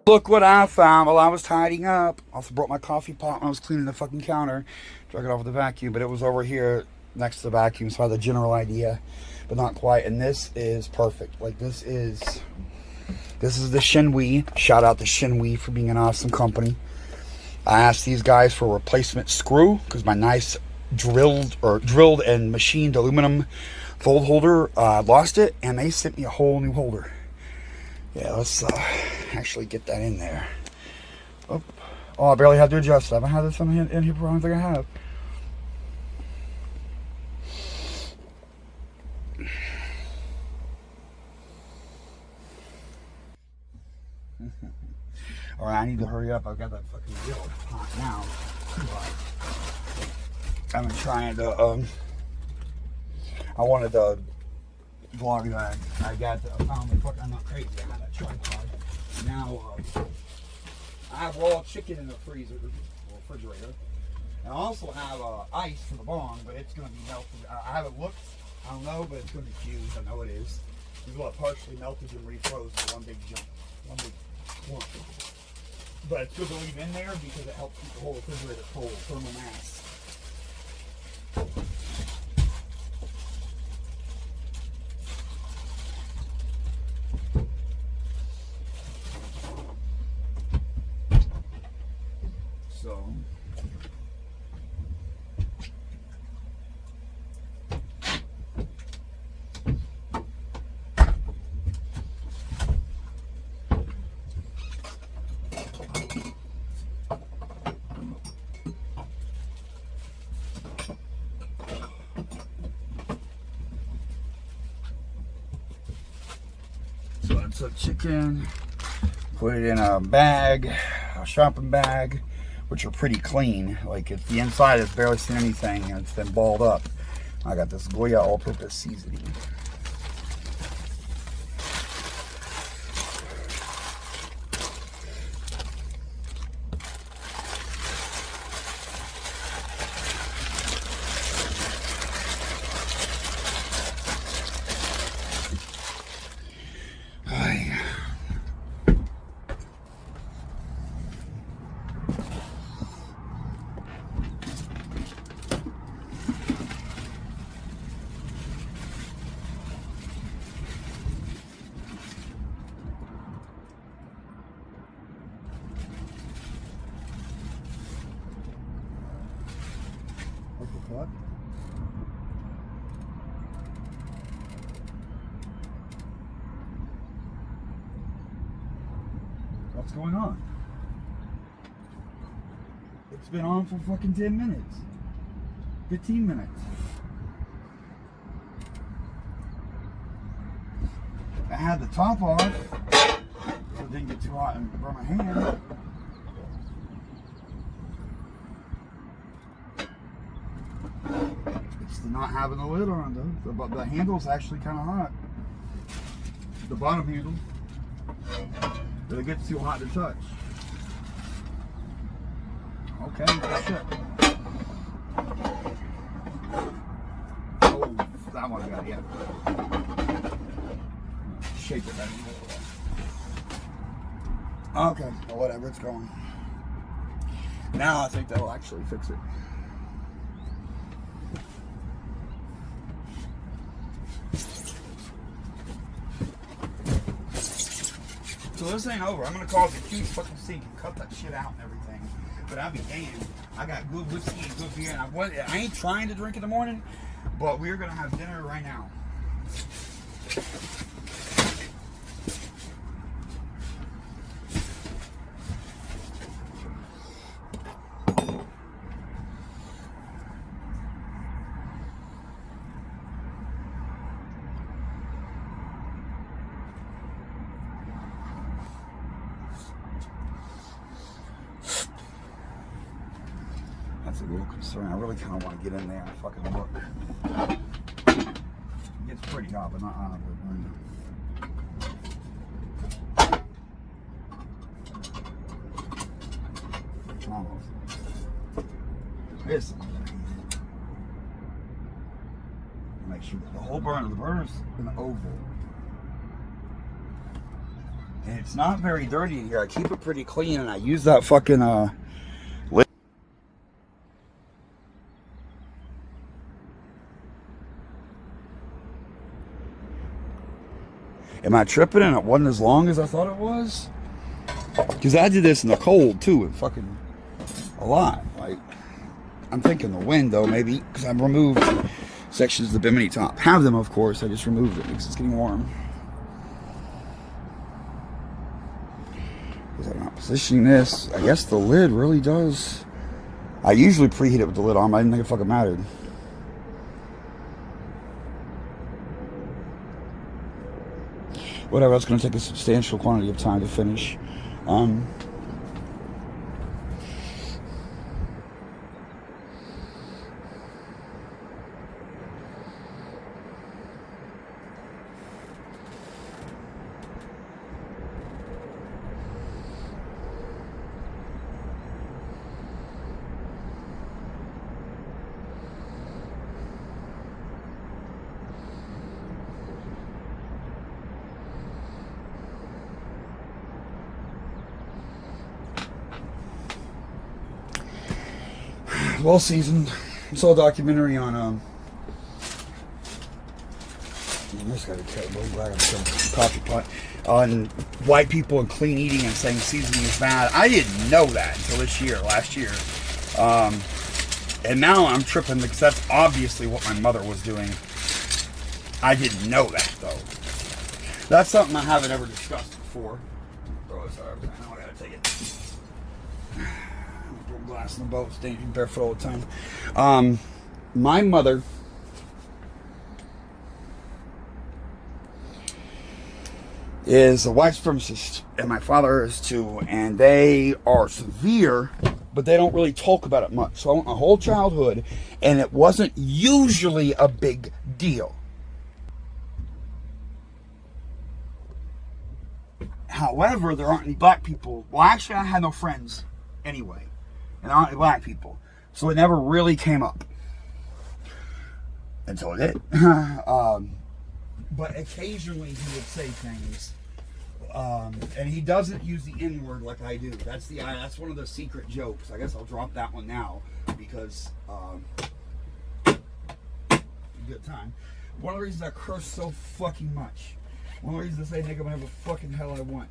Look what I found while I was tidying up. Also brought my coffee pot when I was cleaning the fucking counter. Drug it off with the vacuum, but it was over here next to the vacuum, so I had the general idea, but not quite. And this is perfect. Like this is the Shinwei. Shout out to Shinwei for being an awesome company. I asked these guys for a replacement screw because my nice drilled and machined aluminum fold holder lost it, and they sent me a whole new holder. Yeah, let's actually get that in there. Oh, I barely had to adjust it. I haven't had this in here for I don't think I have. Alright, I need to hurry up. I've got that fucking grill hot now. I've been trying to, I wanted to vlog that I found the fucking, I'm not crazy, I had that tripod. Now, I have raw chicken in the freezer, refrigerator. And I also have ice for the bong, but it's going to be melted. I haven't looked, I don't know, but it's going to be fused. I know it is. It's what partially melted and refroze for one big jump, one big clump. But it's good to leave in there because it helps keep the whole refrigerator cold, thermal mass. So I took chicken, put it in a bag, a shopping bag, which are pretty clean. Like if the inside has barely seen anything and it's been balled up. I got this Goya all-purpose seasoning. What? What's going on? It's been on for fucking 10 minutes. 15 minutes. I had the top off so it didn't get too hot and burn my hand. It's not having the lid on though. The handle's actually kind of hot. The bottom handle. But it gets too hot to touch. Okay, good shit. Oh, that one got it, yeah. Shake it back. Okay, well, whatever, it's going. Now I think that'll actually fix it. So this ain't over. I'm gonna cause a huge fucking sink and cut that shit out and everything. But I'll be damned. I got good whiskey and good beer, and I ain't trying to drink in the morning, but we're gonna have dinner right now. That's a little concern. I really kind of want to get in there and fucking look. It gets pretty hot, but not on it. Almost. This. Make sure the whole burner, the burner's an oval. And it's not very dirty in here. I keep it pretty clean, and I use that fucking lid. Am I tripping and it wasn't as long as I thought it was? Because I did this in the cold too, and fucking a lot. Like, I'm thinking the wind though, maybe, because I've removed sections of the bimini top. Have them, of course. I just removed it because it's getting warm. Because I'm not positioning this. I guess the lid really does. I usually preheat it with the lid on, but I didn't think it fucking mattered. Whatever, that's going to take a substantial quantity of time to finish. Well seasoned. I saw a documentary on I just got a coffee pot on white people and clean eating and saying seasoning is bad. I didn't know that until last year. And now I'm tripping because that's obviously what my mother was doing. I didn't know that though. That's something I haven't ever discussed before. Oh, sorry, I know I gotta take it. Glass in the boat, staying barefoot all the time. My mother is a white supremacist, and my father is too, and they are severe, but they don't really talk about it much. So I went my whole childhood, and it wasn't usually a big deal. However, there aren't any black people. Well, actually, I had no friends anyway. And there aren't any black people. So it never really came up. Until it did. But occasionally he would say things. And he doesn't use the N-word like I do. That's one of the secret jokes. I guess I'll drop that one now. Because, good time. One of the reasons I curse so fucking much. One of the reasons I say nigga whenever fucking hell I want.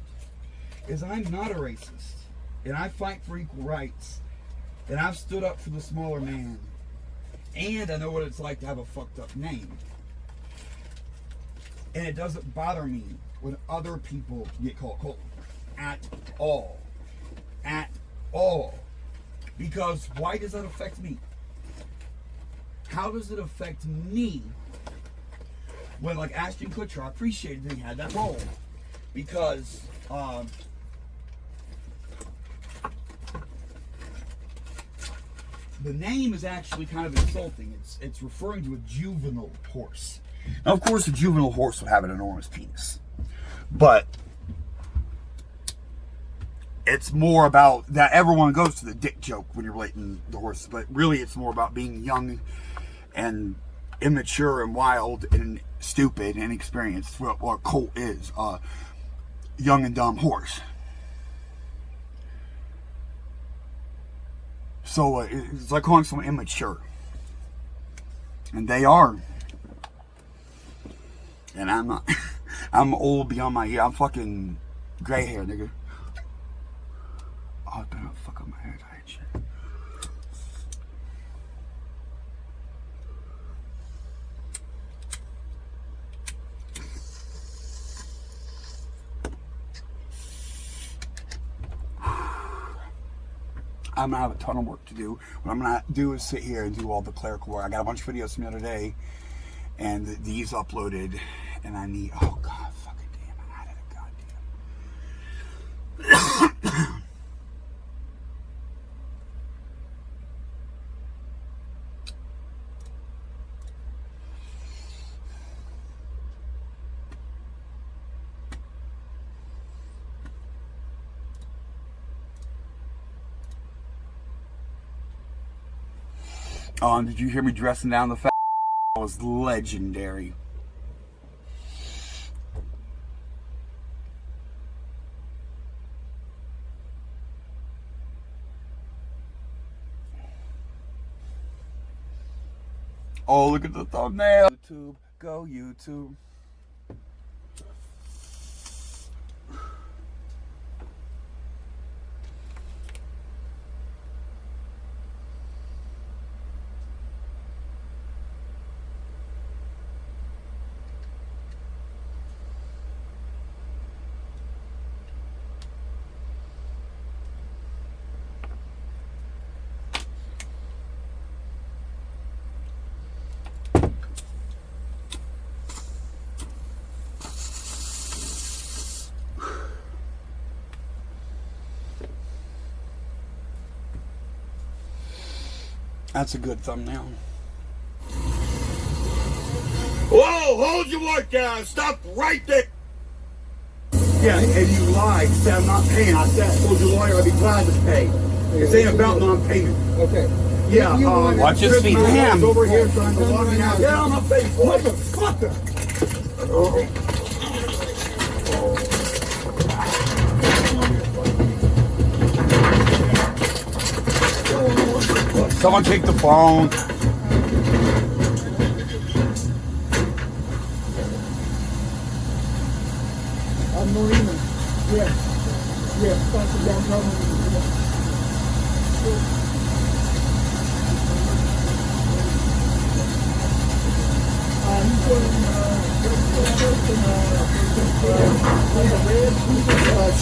Is I'm not a racist. And I fight for equal rights. And I've stood up for the smaller man. And I know what it's like to have a fucked up name. And it doesn't bother me when other people get called Colton. At all. At all. Because why does that affect me? How does it affect me when, like, Ashton Kutcher, I appreciated that he had that role. Because, the name is actually kind of insulting. It's referring to a juvenile horse. Now, of course, a juvenile horse would have an enormous penis. But it's more about that everyone goes to the dick joke when you're relating the horse. But really, it's more about being young and immature and wild and stupid and inexperienced. What a colt is. Young and dumb horse. So it's like calling someone immature. And they are. And I'm not. I'm old beyond my year. I'm fucking gray hair, nigga. Oh, I better not fuck up my hair dye and shit. I'm gonna have a ton of work to do. What I'm gonna do is sit here and do all the clerical work. I got a bunch of videos from the other day, and these uploaded, and I need. Oh god, fucking damn! I added a goddamn. Did you hear me dressing down the fat? That was legendary. Oh, look at the thumbnail. YouTube, go YouTube. That's a good thumbnail. Whoa, hold your work down. Stop right there. Yeah, and you lied. You said I'm not paying. I said I told your lawyer I'd be glad to pay. This ain't about non-payment. Okay. Yeah, watch his feet. Damn. Over here trying to lock me out. Get on my face, motherfucker. Someone take the phone. Marina. Yeah. Yeah. Sponsor downtown.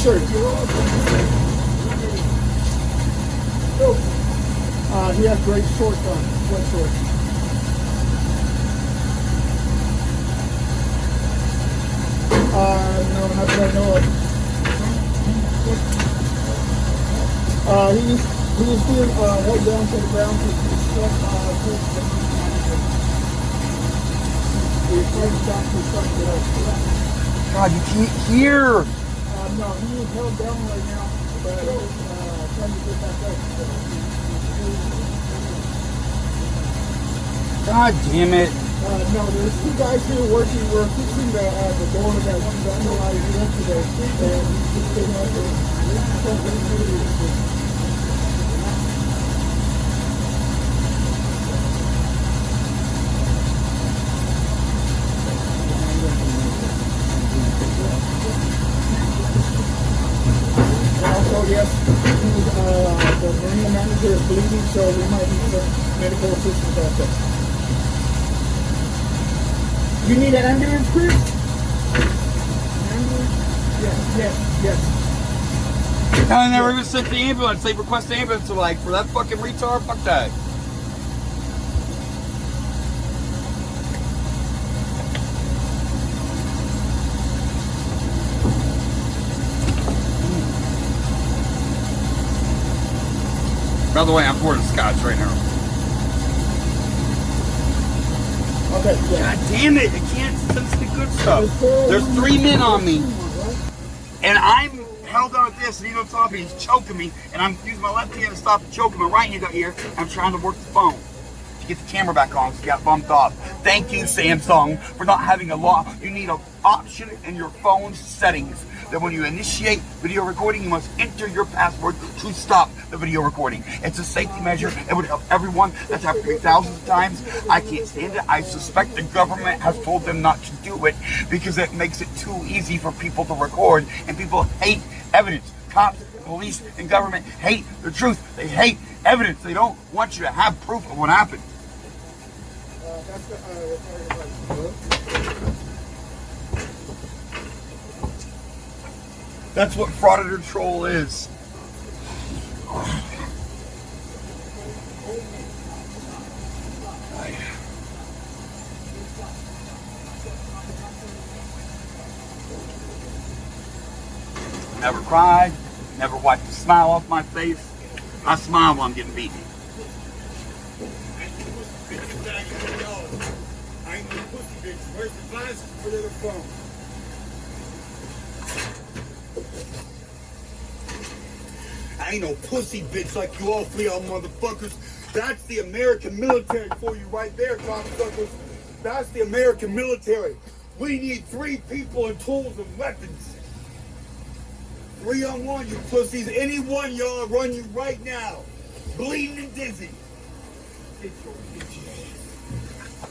Shirt. He has gray shorts on, sweat shorts. No, not that I know of. He was being held down to the ground to God, you can't hear. no, he is held down right now, but trying to get back up. God damn it. No, there's two guys here working. We're fixing the door that one vandalized yesterday, and he's just getting up there. Yes, the marina manager is bleeding, so we might need some medical assistance also. You need an ambulance, Chris? Ambulance? Yes. I never even sent the ambulance. They request the ambulance, so like, for that fucking retard, fuck that. By the way, I'm pouring scotch right now. Okay, yeah. God damn it, I can't sense the good stuff. There's 3 men on me. And I'm held on with this, and he's on top of me, he's choking me, and I'm using my left hand to stop the choking. My right hand got here, I'm trying to work the phone to get the camera back on, so it got bumped off. Thank you, Samsung, for not having a law. You need an option in your phone's settings that when you initiate video recording, you must enter your password to stop the video recording. It's a safety measure. It would help everyone. That's happened to me thousands of times. I can't stand it. I suspect the government has told them not to do it because it makes it too easy for people to record, and people hate evidence. Cops, police, and government hate the truth. They hate evidence. They don't want you to have proof of what happened. That's what frauditor troll is. Never cried, never wiped a smile off my face. I smile while I'm getting beaten. I ain't no pussy bitch. Where's the glasses? Where's the phone? I ain't no pussy bitch like you all three y'all motherfuckers. That's the American military for you right there, cocksuckers. That's the American military. We need 3 people and tools and weapons. 3-on-1, you pussies. Any one y'all run you right now. Bleeding and dizzy. Get your bitch ass.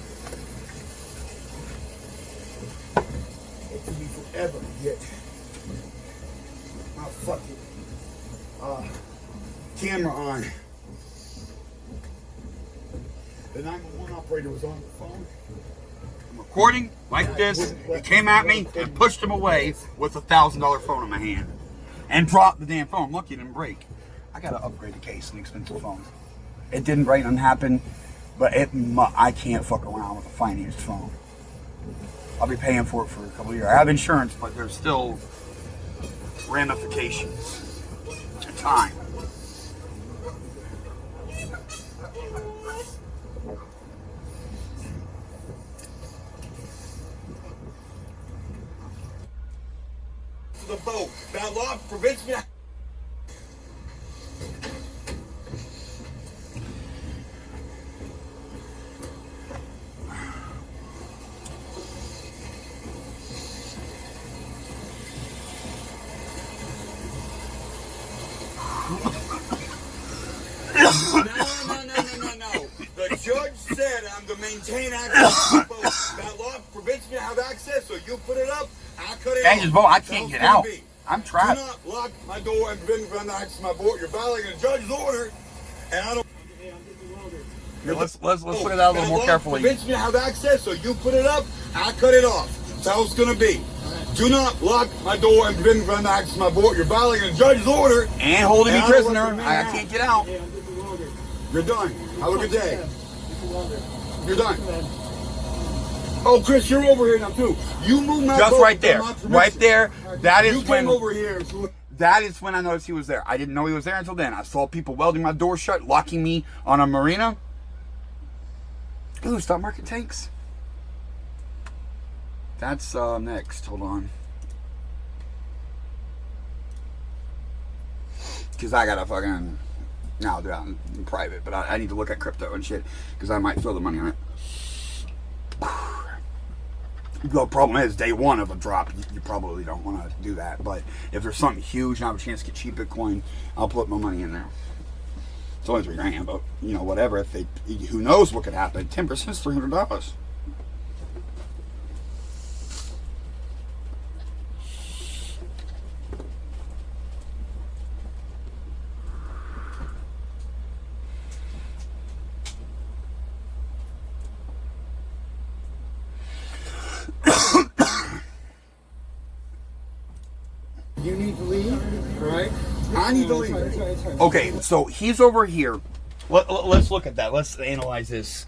ever get my fucking camera on. The 911 operator was on the phone. I'm recording like this. He came at me and pushed him away with a $1,000 phone in my hand. And dropped the damn phone. Look, it didn't break. I gotta upgrade the case, an expensive phone. It didn't break, nothing happened, but I can't fuck around with a financed phone. I'll be paying for it for a couple of years. I have insurance, but there's still ramifications and time. The boat. That law prevents me. No. The judge said I'm to maintain access to the boat. That law prevents me to have access, so you put it up, I cut it off. Boat, I can't get out. I'm trapped. Do not lock my door and prevent me from access to my boat. You're violating a judge's order, and I don't. Here, let's look at that a little more carefully. Prevents me to have access, so you put it up, I cut it off. That's how it's gonna be. Do not lock my door and prevent me from access to my boat. You're violating a judge's order And holding me prisoner. I can't get out. You're done. Have a good day. You're done. Oh, Chris, you're over here now too. You moved my Just boat right there. without my Right permission. there. That is You when came over here. that is when I noticed he was there. I didn't know he was there until then. I saw people welding my door shut, locking me on a marina. Ooh, stock market tanks. That's next. Hold on. Because I gotta fucking... No, I'll do that in private. But I need to look at crypto and shit. Because I might throw the money on it. The problem is, day one of a drop, you probably don't want to do that. But if there's something huge and I have a chance to get cheap Bitcoin, I'll put my money in there. It's only $3,000, but you know, whatever. If they, who knows what could happen? 10% is $300. You need to leave, right? I need to leave. Okay, so he's over here. Let's look at that. Let's analyze this.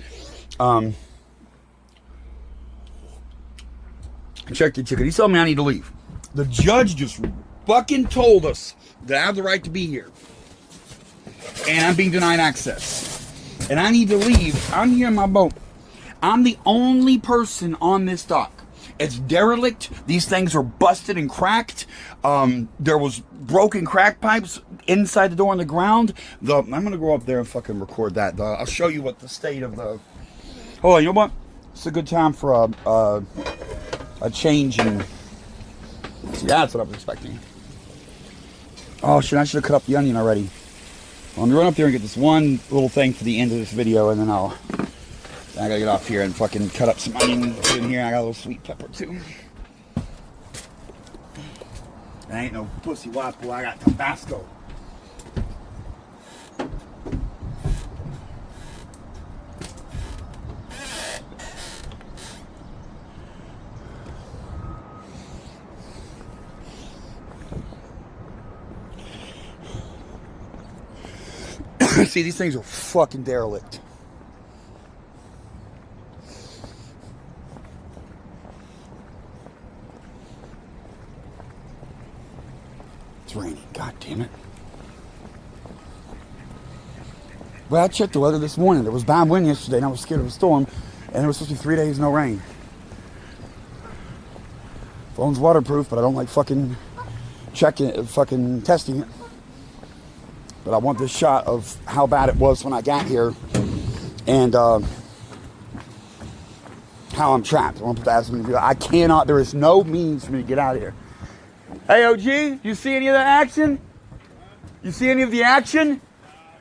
Check the ticket. He told me I need to leave. The judge just fucking told us that I have the right to be here. And I'm being denied access. And I need to leave. I'm here in my boat. I'm the only person on this dock. It's derelict. These things are busted and cracked. There was broken crack pipes inside the door on the ground. I'm gonna go up there and fucking record that. I'll show you what the state of the. Hold on, you know what? It's a good time for a change in. See, that's what I was expecting. Oh shit! I should have cut up the onion already. Well, let me run up there and get this one little thing for the end of this video, and then I gotta get off here and fucking cut up some onion in here. I got a little sweet pepper too. I ain't no pussy waffle. I got Tabasco. See, these things are fucking derelict. It's raining, god damn it. Well, I checked the weather this morning. There was bad wind yesterday and I was scared of a storm. And it was supposed to be 3 days, no rain. Phone's waterproof, but I don't like fucking checking it, fucking testing it. But I want this shot of how bad it was when I got here. And how I'm trapped. I want to put that as a video. I cannot, there is no means for me to get out of here. Hey, OG, you see any of the action? You see any of the action?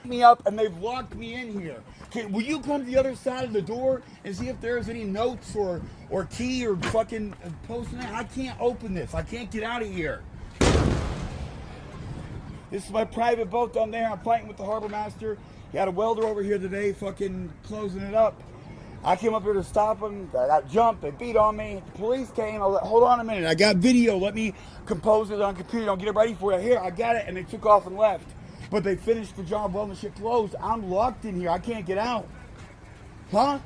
Me up and they've locked me in here. Will you come to the other side of the door and see if there's any notes or key or fucking posting it? I can't open this. I can't get out of here. This is my private boat down there. I'm fighting with the harbor master. He had a welder over here today fucking closing it up. I came up here to stop him. I got jumped. They beat on me. The police came. I was like, hold on a minute. I got video. Let me compose it on computer. I'll get it ready for you. Here, I got it. And they took off and left. But they finished the job well and the shit closed. I'm locked in here. I can't get out. Huh?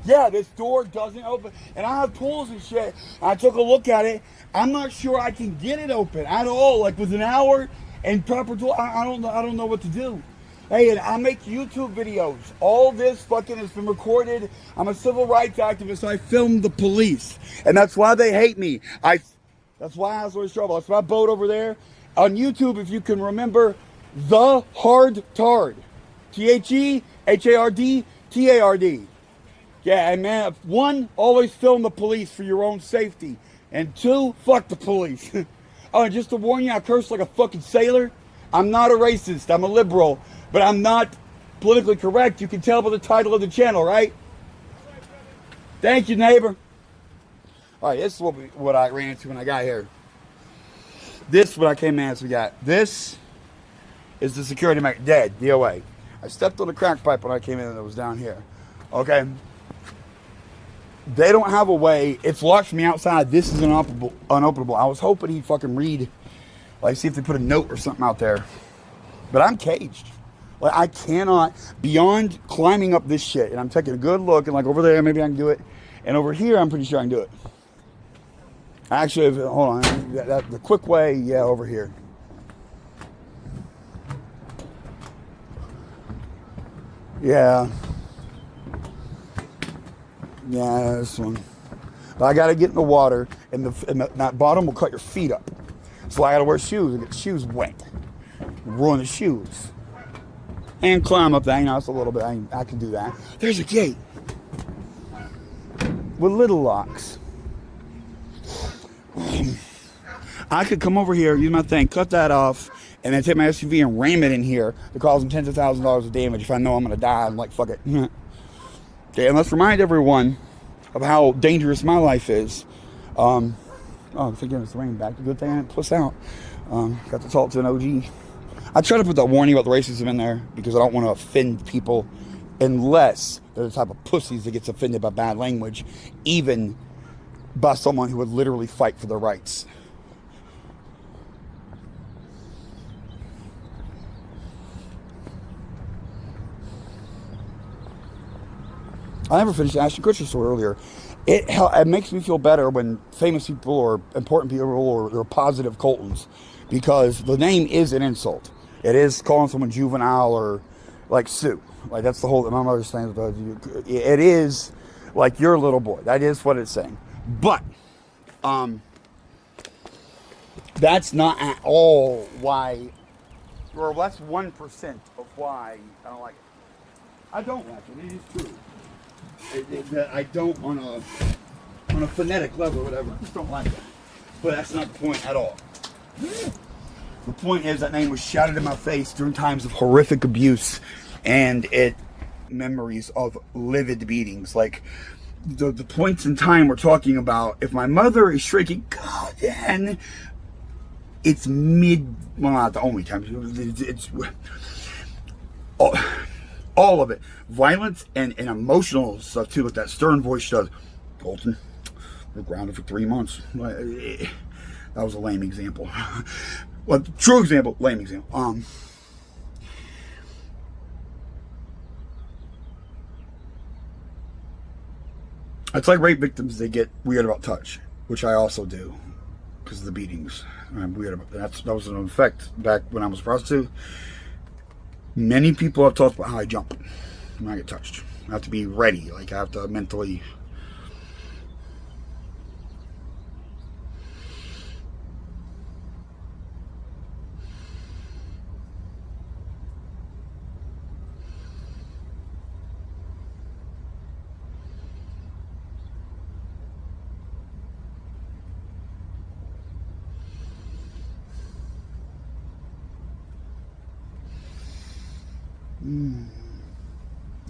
Yeah, this door doesn't open. And I have tools and shit. I took a look at it. I'm not sure I can get it open at all. Like with an hour and proper tool. I don't know what to do. Hey, and I make YouTube videos. All this fucking has been recorded. I'm a civil rights activist. I filmed the police. And that's why they hate me. That's why I was always trouble. That's my boat over there. On YouTube, if you can remember, The Hard Tard. THEHARDTARD. Yeah, and man, one, always film the police for your own safety. And two, fuck the police. Oh, and just to warn you, I curse like a fucking sailor. I'm not a racist. I'm a liberal. But I'm not politically correct. You can tell by the title of the channel, right? Thank you, neighbor. All right, this is what I ran into when I got here. This is what I came in as we got. This is the security man. Dead. DOA. I stepped on the crack pipe when I came in and it was down here. Okay. They don't have a way. It's locked from the outside. This is unopenable. I was hoping he'd fucking read. Like, see if they put a note or something out there. But I'm caged. Like, I cannot, beyond climbing up this shit, and I'm taking a good look, and like over there, maybe I can do it. And over here, I'm pretty sure I can do it. Actually, hold on. The quick way, yeah, over here. Yeah. Yeah, this one. But I got to get in the water, and that bottom will cut your feet up. So I got to wear shoes and get the shoes wet. Ruin the shoes. And climb up that. You know, it's a little bit. I can do that. There's a gate with little locks. I could come over here, use my thing, cut that off, and then take my SUV and ram it in here to cause them tens of thousands of dollars of damage if I know I'm going to die. I'm like, fuck it. Okay, and let's remind everyone of how dangerous my life is. Oh, thank goodness the rain back. The good thing I didn't puss out. Got to talk to an OG. I try to put that warning about the racism in there because I don't want to offend people unless they're the type of pussies that gets offended by bad language, even by someone who would literally fight for their rights. I never finished the Ashton Kutcher story earlier. It makes me feel better when famous people or important people or positive Coltons, because the name is an insult. It is calling someone juvenile or like Sue. Like that's the whole, my mother's saying, it is like your little boy. That is what it's saying. But that's not at all why, or that's 1% of why I don't like it. I don't like it. It is true. I don't on a phonetic level or whatever. I just don't like that. But that's not the point at all. The point is that name was shouted in my face during times of horrific abuse and memories of livid beatings. Like the points in time we're talking about, if my mother is shrieking, God, then it's well, not the only time. It's all of it. Violence and emotional stuff too, like that stern voice does. Colton, we're grounded for 3 months. That was a lame example. Well, true example, lame example. It's like rape victims, they get weird about touch, which I also do because of the beatings. I'm weird about that. That was an effect back when I was a prostitute. Many people have talked about how I jump when I get touched. I have to be ready. Like I have to mentally.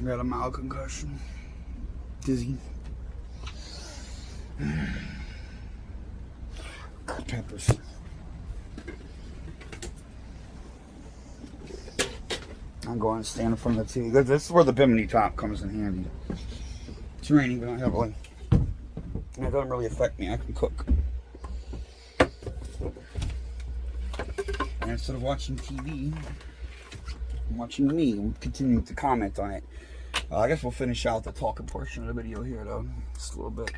Got a mild concussion. Dizzy. Peppers. I'm going to stand in front of the TV. This is where the bimini top comes in handy. It's raining, but not heavily. And it doesn't really affect me. I can cook. And instead of watching TV, I'm watching me and continuing to comment on it. I guess we'll finish out the talking portion of the video here, though. Just a little bit.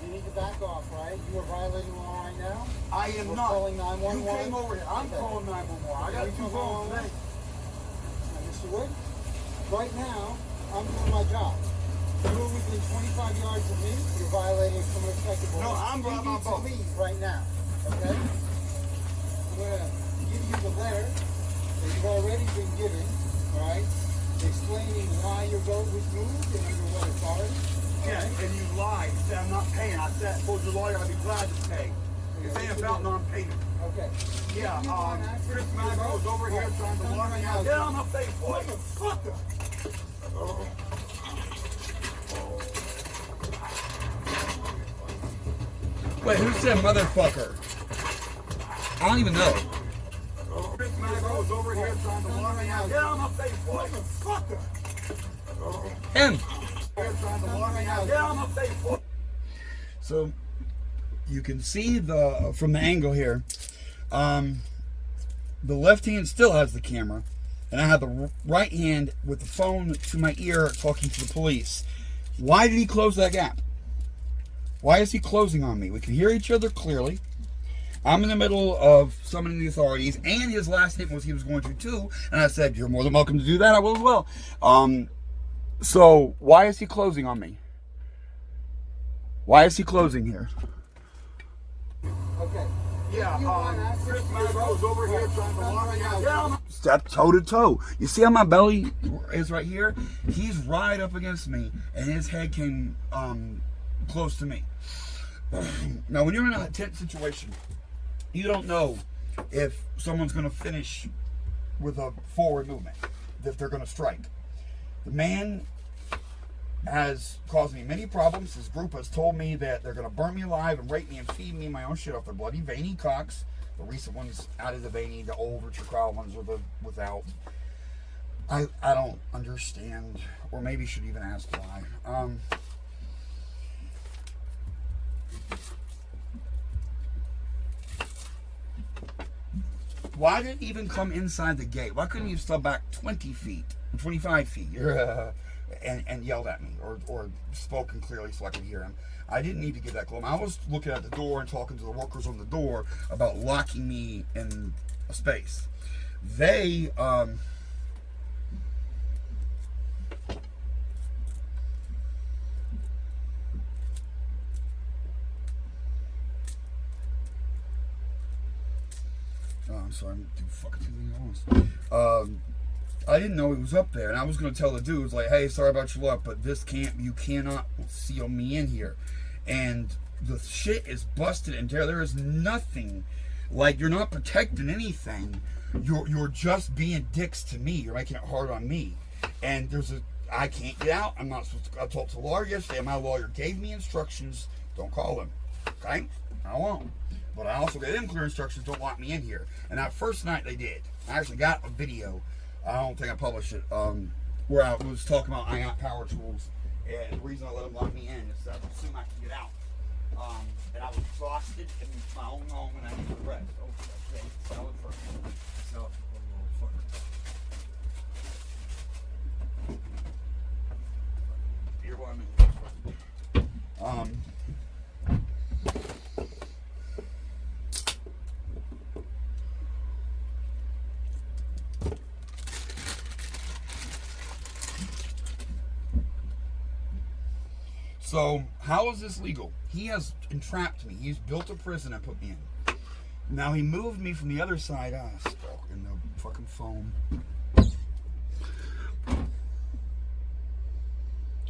You need to back off, right? You are violating law right now. I am We're not. calling 911. You came over here. I'm calling 911. I got two phones today. Mr. Wood, right now, I'm doing my job. You're within 25 yards of me. You're violating some respectable. No, I'm you on my need to boat. leave right now, okay? I'm going to give you the letter that you've already been given, all right? Explaining why your boat was moved and under what authority. Yeah, and you lied. You said I'm not paying. I said, I told your lawyer I'd be glad to pay. You're saying about non-payment. Okay. Yeah, Chris Mago was over here trying to lock me out. Get on my face, boy. Motherfucker. Wait, who said motherfucker? I don't even know. Chris Mago was over here trying to lock me out. Get on my face, boy. Motherfucker. Him. Here trying to lock me out. Get on my face, boy. So you can see the from the angle here. The left hand still has the camera, and I have the right hand with the phone to my ear talking to the police. Why did he close that gap? Why is he closing on me? We can hear each other clearly. I'm in the middle of summoning the authorities, and his last statement was he was going to too, and I said, you're more than welcome to do that. I will as well. So why is he closing on me? Why is he closing here? Okay. Yeah, Chris Mago was over here trying to lock me out. Get on my Step toe to toe. You see how my belly is right here? He's right up against me, and his head came close to me. Now, when you're in a tense situation, you don't know if someone's going to finish with a forward movement, if they're going to strike. The man has caused me many problems. His group has told me that they're going to burn me alive and rape me and feed me my own shit off their bloody veiny cocks. The recent ones out of the veiny, the old Richard Crowell ones are the without. I don't understand, or maybe should even ask why. Why did it even come inside the gate? Why couldn't you step back 20 feet, 25 feet, and yelled at me, or spoken clearly so I could hear him? I didn't need to get that close. I was looking at the door and talking to the workers on the door about locking me in a space. They, I'm sorry, I'm too fucking honest. I didn't know he was up there, and I was gonna tell the dudes like, "Hey, sorry about your luck, but you cannot seal me in here." And the shit is busted in there. There is nothing, like you're not protecting anything. You're just being dicks to me. You're making it hard on me. And I can't get out. I'm not supposed to. I talked to a lawyer yesterday, and my lawyer gave me instructions. Don't call him. Okay, I won't. But I also gave them clear instructions, don't lock me in here. And that first night they did. I actually got a video, I don't think I published it, where I was talking about I got power tools. And the reason I let them lock me in is that I assume I can get out. And I was exhausted in my own home and I needed rest. Oh, okay. Sell it first. Sell it for a little fucker. Here, what I mean. So, how is this legal? He has entrapped me. He's built a prison and put me in. Now, he moved me from the other side. Stuck in the fucking phone.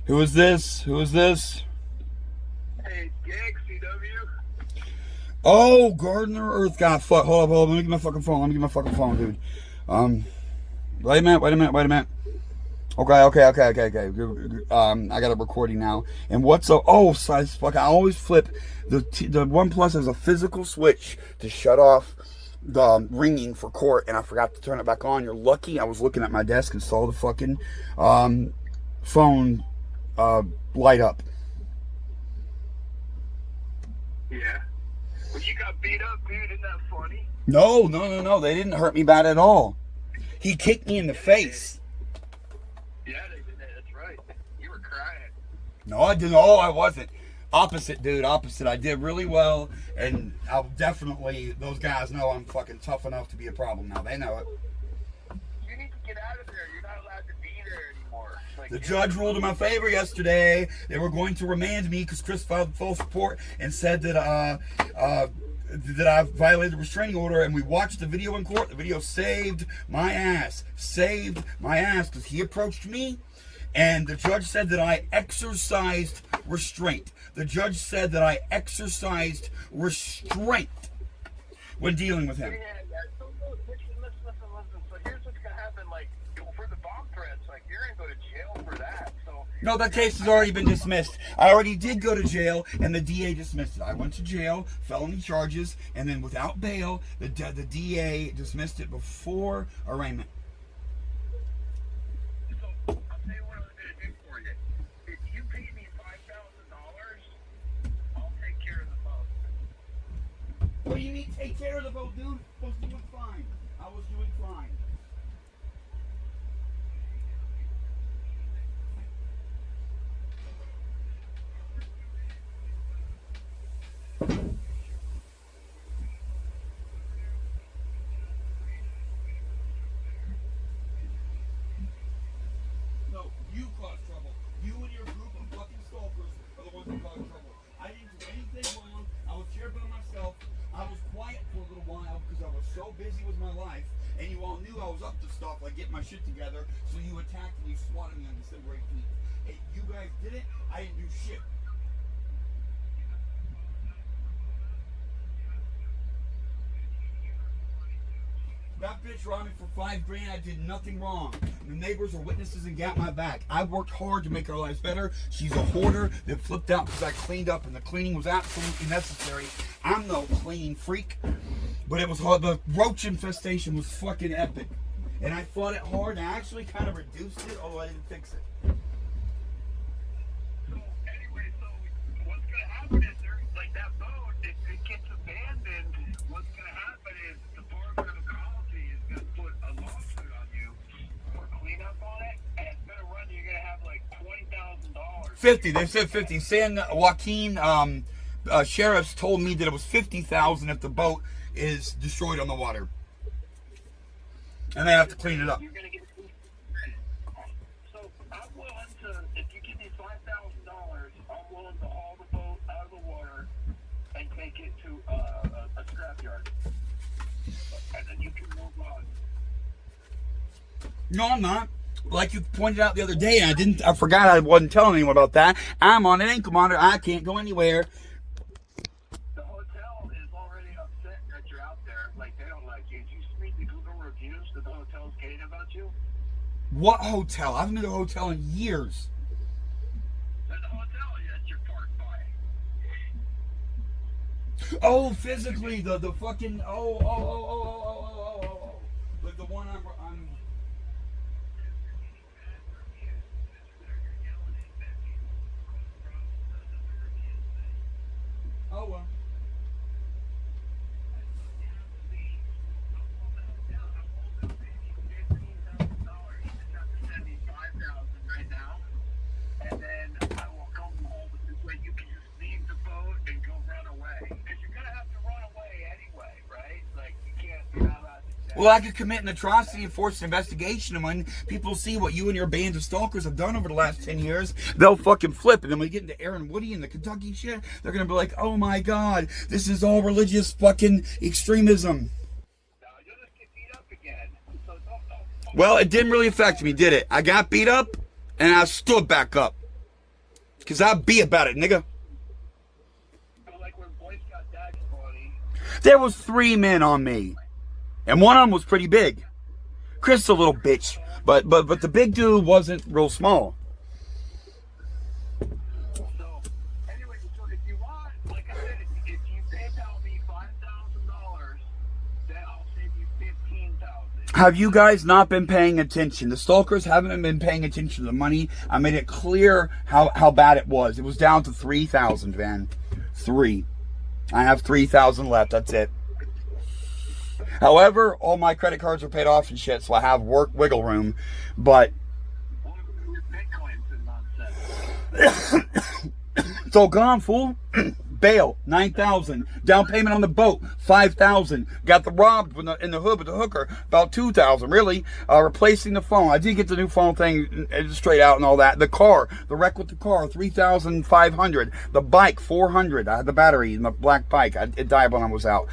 Who is this? Who is this? Hey, Gag, CW. Oh, Gardener Earth God. Fuck. Hold up. Let me get my fucking phone. Dude. Wait a minute. Okay. I got a recording now. And what's so? Oh, size fuck! I always flip the One Plus has a physical switch to shut off the ringing for court, and I forgot to turn it back on. You're lucky. I was looking at my desk and saw the fucking phone light up. Yeah. Well, you got beat up, dude. Isn't that funny? No. They didn't hurt me bad at all. He kicked me in the face. Yeah, they did that. That's right. You were crying. No, I didn't. Oh, I wasn't. Opposite, dude. Opposite. I did really well, and I'll definitely. Those guys know I'm fucking tough enough to be a problem now. They know it. You need to get out of there. You're not allowed to be there anymore. Like, The judge ruled in my favor yesterday. They were going to remand me because Chris filed a false report and said that I violated the restraining order. And we watched the video in court. The video saved my ass. Because he approached me, and the judge said that I exercised restraint. The judge said that I exercised restraint when dealing with him. Yeah. So, listen. So here's what's gonna happen. Like, for the bomb threats, like, you're gonna go to jail for that. So. No, that case has already been dismissed. I already did go to jail, and the DA dismissed it. I went to jail, felony charges, and then without bail, the DA dismissed it before arraignment. So I'll tell you what I'm gonna do for you. If you pay me $5,000, I'll take care of the boat. What do you mean take care of the boat, dude? I was doing fine. No, you caused trouble. You and your group of fucking stalkers are the ones who caused trouble. I didn't do anything wrong. I was here by myself. I was quiet for a little while because I was so busy with my life, and you all knew I was up to stuff, like getting my shit together, so you attacked and you swatted me on December 18th. Hey, you guys did it. I didn't do shit. That bitch robbed me for $5,000. I did nothing wrong. The neighbors are witnesses and got my back. I worked hard to make her life better. She's a hoarder that flipped out because I cleaned up, and the cleaning was absolutely necessary. I'm no cleaning freak, but it was hard. The roach infestation was fucking epic, and I fought it hard. And I actually kind of reduced it, although I didn't fix it. So anyway, so what's gonna happen is like that boat, if it gets abandoned, what's gonna happen is the Department of Ecology is gonna put a lawsuit on you for cleanup on it, and it's gonna run. You're gonna have like $20,000. 50. They said 50. San Joaquin sheriffs told me that it was 50,000 if the boat is destroyed on the water, and they have to clean it up. You're gonna get. So I'm willing to, if you give me $5,000, I'm willing to haul the boat out of the water and take it to a scrapyard, and then you can move on. No, I'm not. Like you pointed out the other day, and I forgot I wasn't telling anyone about that. I'm on an ankle monitor. I can't go anywhere. The hotel is already upset that you're out there. Like, they don't like you. Did you read the Google reviews that the hotel's getting about you? What hotel? I haven't been to a hotel in years. There's a hotel that you're parked by. Oh, physically, the fucking oh. Like the one I'm. Oh well. Right now, and then I will come home this way. You can just leave the boat and go run away, because you're gonna have to run away anyway, right? Like, you're not allowed to. Well, I could commit an atrocity and force an investigation, and when people see what you and your band of stalkers have done over the last 10 years, they'll fucking flip. And then when we get into Aaron Woody and the Kentucky shit, they're gonna be like, oh my god, this is all religious fucking extremism. No, you'll just get beat up again. So don't. Well, it didn't really affect me, did it? I got beat up, and I stood back up. Because I be about it, nigga. Like when Boy Scout Dad's funny. There was 3 men on me. And one of them was pretty big. Chris is a little bitch, but the big dude wasn't real small. So, anyway, so if you want, like I said, if you PayPal me $5,000, then I'll save you $15,000. Have you guys not been paying attention? The stalkers haven't been paying attention to the money. I made it clear how bad it was. It was down to 3,000, man. 3. I have 3,000 left. That's it. However, all my credit cards are paid off and shit, so I have wiggle room. But What about your Bitcoins and nonsense? it's all gone, fool. Bail, 9,000. Down payment on the boat, 5,000. Got the robbed in the hood with the hooker, about 2,000. Really, replacing the phone. I did get the new phone thing straight out and all that. The car, the wreck with the car, 3,500. The bike, 400. I had the battery in the black bike. It died when I was out.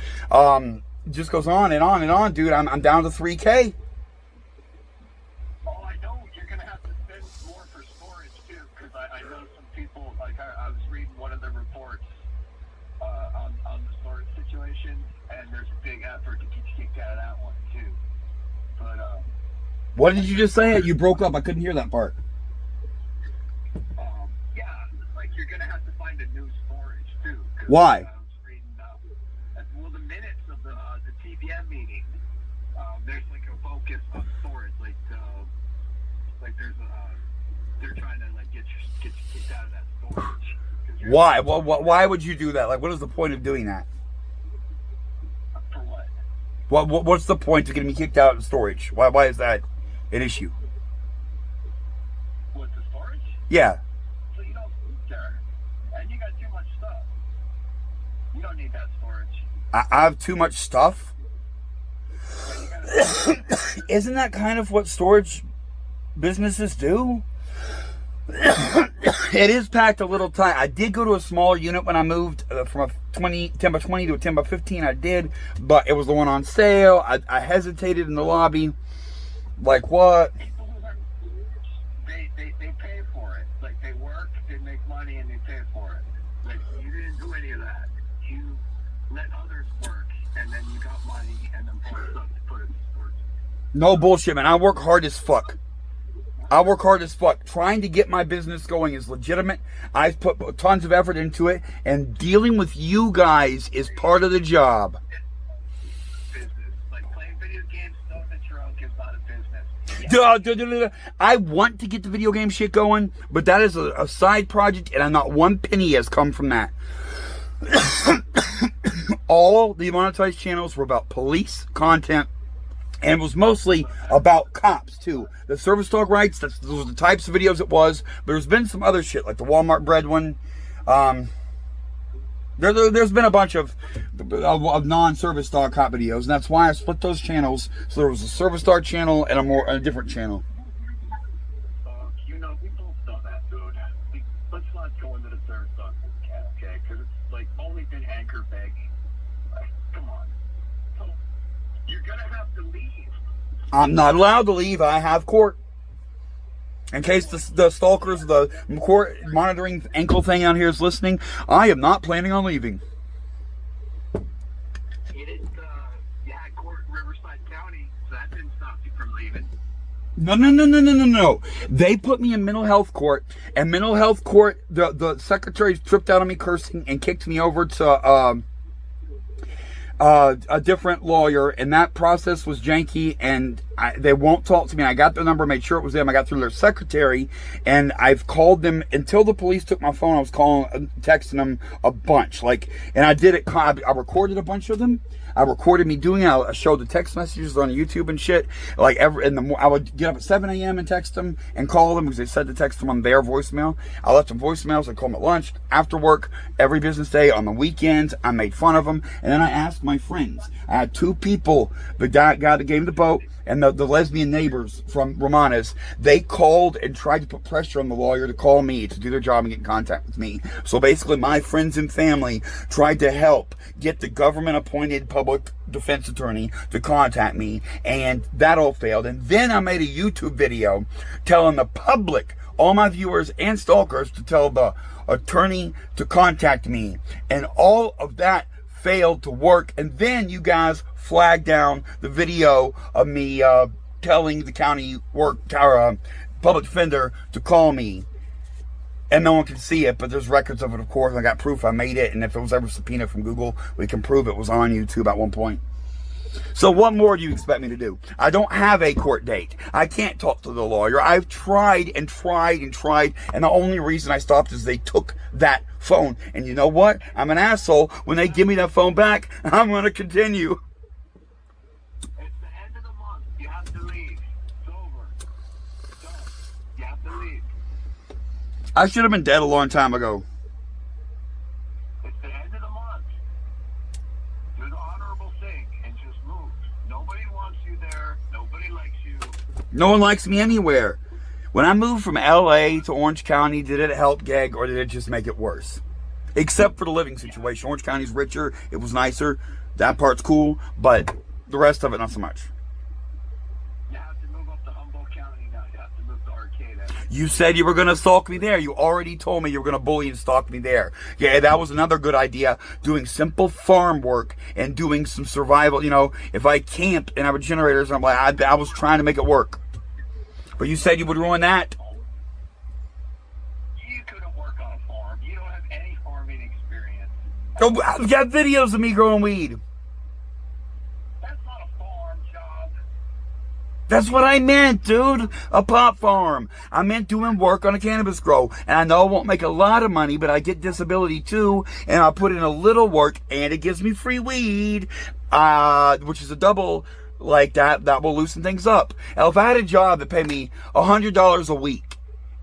Just goes on and on and on, dude. I'm down to 3K. Oh, I know you're gonna have to spend more for storage too, because I know some people. Like I was reading one of the reports on the storage situation, and there's a big effort to get you kicked out of that one too. But What did you just say? You broke up. I couldn't hear that part. yeah, like you're gonna have to find a new storage too. 'Cause Why? I was reading well, the minutes of the TBM meeting. There's like a focus on storage, like there's they're trying to like get you kicked out of that storage. 'Cause you're- Why? Why would you do that? Like, what is the point of doing that? For what? What's the point of getting me kicked out of storage? Why is that an issue? With the storage? Yeah. So you don't sleep there, and you got too much stuff. You don't need that storage. I have too much stuff. And you gotta Isn't that kind of what storage businesses do? It is packed a little tight. I did go to a smaller unit when I moved from a 10 by 20 to a 10 by 15. I did, but it was the one on sale. I hesitated in the lobby. Like, what? people who are they pay for it. Like they work, they make money, and they pay for it. Like you didn't do any of that. You let others work, and then you got money, and then bought stuff to put in the storage. No bullshit, man. I work hard as fuck. Trying to get my business going is legitimate. I've put tons of effort into it, and dealing with you guys is part of the job. Business, like playing video games, stuff that you're out is not a business. Yeah. I want to get the video game shit going, but that is a side project, and not one penny has come from that. All the monetized channels were about police content, and it was mostly about cops too. The service dog rights, those were the types of videos it was. But there's been some other shit, like the Walmart bread one. There's been a bunch of non-service dog cop videos, and that's why I split those channels. So there was a service dog channel and a different channel. You know, we both know that, dude. Let's not go into the third stuff, okay? Because it's like only been anchor begging. Like, come on. So you're gonna have to leave. I'm not allowed to leave. I have court. In case the stalkers, the court monitoring ankle thing out here is listening, I am not planning on leaving. You didn't, you had court in Riverside County, so that didn't stop you from leaving. No. They put me in mental health court, and mental health court, the secretary tripped out on me cursing and kicked me over to a different lawyer, and that process was janky, and they won't talk to me. I got their number, made sure it was them. I got through their secretary, and I've called them until the police took my phone. I was texting them a bunch, and I did it. I recorded a bunch of them. I recorded me doing it. I showed the text messages on YouTube and shit. I would get up at 7 a.m. and text them and call them because they said to text them on their voicemail. I left them voicemails. I called them at lunch, after work, every business day, on the weekends. I made fun of them. And then I asked my friends. I had 2 people, the guy that gave me the boat and the lesbian neighbors from Romana's. They called and tried to put pressure on the lawyer to call me to do their job and get in contact with me. So basically, my friends and family tried to help get the government-appointed public defense attorney to contact me, and that all failed. And then I made a YouTube video telling the public, all my viewers and stalkers, to tell the attorney to contact me, and all of that failed to work. And then you guys flagged down the video of me telling the county public defender to call me. And no one can see it, but there's records of it, of course. I got proof I made it, and if it was ever subpoenaed from Google, we can prove it was on YouTube at one point. So what more do you expect me to do? I don't have a court date. I can't talk to the lawyer. I've tried and tried and tried, and the only reason I stopped is they took that phone. And you know what? I'm an asshole. When they give me that phone back, I'm going to continue. It's the end of the month. You have to leave. It's over. It's done. You have to leave. I should have been dead a long time ago. It's the end of the month. Do the honorable thing and just move. Nobody wants you there. Nobody likes you. No one likes me anywhere. When I moved from LA to Orange County, did it help gag or did it just make it worse? Except for the living situation. Orange County's richer. It was nicer. That part's cool. But the rest of it, not so much. You have to move up to Humboldt County now. You have to move to Arcata. You said you were going to stalk me there. You already told me you were going to bully and stalk me there. Yeah, that was another good idea. Doing simple farm work and doing some survival. You know, if I camped and I have generators, I'm like, I was trying to make it work. But you said you would ruin that. You couldn't work on a farm. You don't have any farming experience. Oh, I've got videos of me growing weed. That's not a farm job. That's what I meant, dude. A pot farm. I meant doing work on a cannabis grow. And I know I won't make a lot of money, but I get disability too. And I'll put in a little work and it gives me free weed. Which is a double like that will loosen things up. Now, if I had a job that paid me $100 a week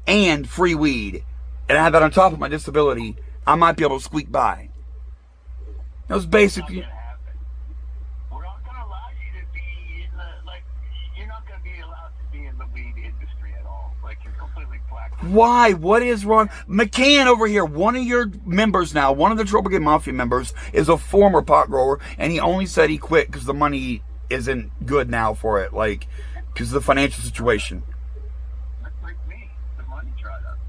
and free weed, and I had that on top of my disability, I might be able to squeak by. That was basically... We're not going to allow you to be in the, like, you're not going to be allowed to be in the weed industry at all. Like, you're completely black. Why? What is wrong? McCann over here, one of your members now, one of the Trouble Brigade Mafia members, is a former pot grower, and he only said he quit because the money isn't good now for it, like, because of the financial situation. Like me, the money dried up.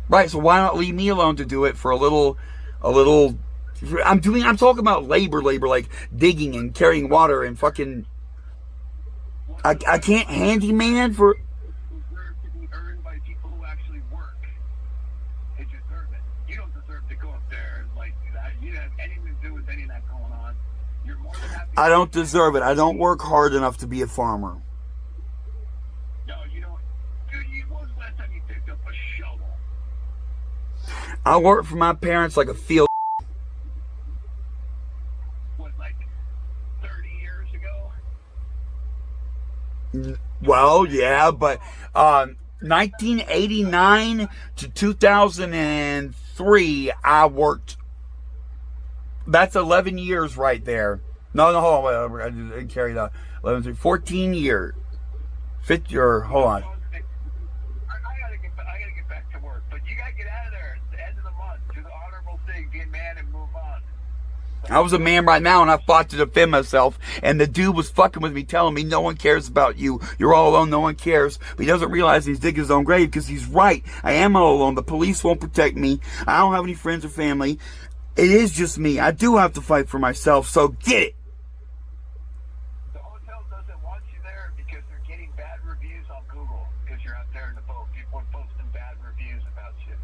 Right, so why not leave me alone to do it for a little, I'm talking about labor, like digging and carrying water and fucking, I can't handyman for... Deserve to be earned by people who actually work. They deserve it. You don't deserve to go up there and like that. You don't have anything to do with any of that going on. You're more than happy. I don't deserve it. I don't work hard enough to be a farmer. No, you don't. Dude, when was the last time you picked up a shovel? I work for my parents like a field. What, like 30 years ago? Well, yeah, but 1989 to 2003, I worked. That's 11 years right there. No, hold on. I didn't carry that. 11, 14 years. 50 or, hold on. I gotta get back to work, but you gotta get out of there. It's the end of the month. Do the honorable thing, be a man and move on. I was a man right now, and I fought to defend myself, and the dude was fucking with me, telling me no one cares about you. You're all alone, no one cares. But he doesn't realize he's digging his own grave, because he's right. I am all alone. The police won't protect me. I don't have any friends or family. It is just me. I do have to fight for myself, so get it. The hotel doesn't want you there because they're getting bad reviews on Google because you're out there in the boat. People are posting bad reviews about you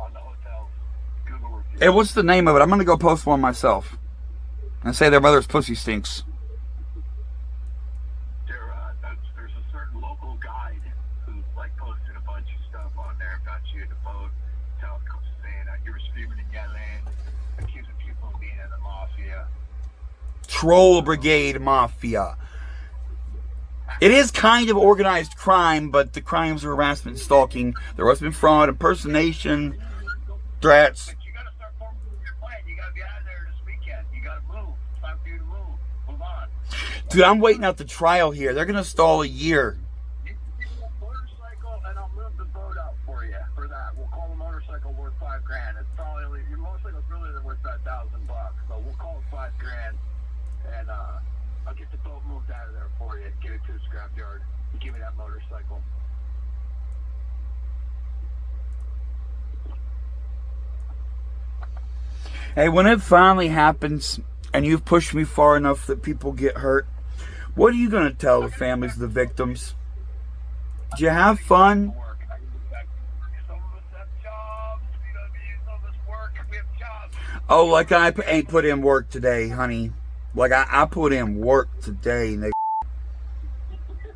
on the hotel's Google reviews. Hey, what's the name of it? I'm going to go post one myself and say their mother's pussy stinks. There's a certain local guide who's like posted a bunch of stuff on there about you in the boat, saying that you were screaming and yelling, accusing people of being in the mafia. Troll Brigade Mafia. It is kind of organized crime, but the crimes are harassment and stalking. There has been fraud, impersonation, threats. But you gotta start forming your plan. You gotta be out of there this weekend. You gotta move. It's time for you to move. Move on. Dude, I'm waiting out the trial here. They're going to stall a year. You can give me a motorcycle and I'll move the boat out for you for that. We'll call the motorcycle worth $5,000. It's probably your motorcycle's really worth about $1,000, so we'll call it $5,000 and I'll get the boat moved out of there for you. Get it to the scrapyard. You give me that motorcycle. Hey, when it finally happens and you've pushed me far enough that people get hurt, What are you gonna tell the families of the victims? Did you have fun? Work. Some of us have jobs. You know what I mean? Some of us work. We have jobs. Oh, like I ain't put in work today, honey. Like I put in work today, nigga.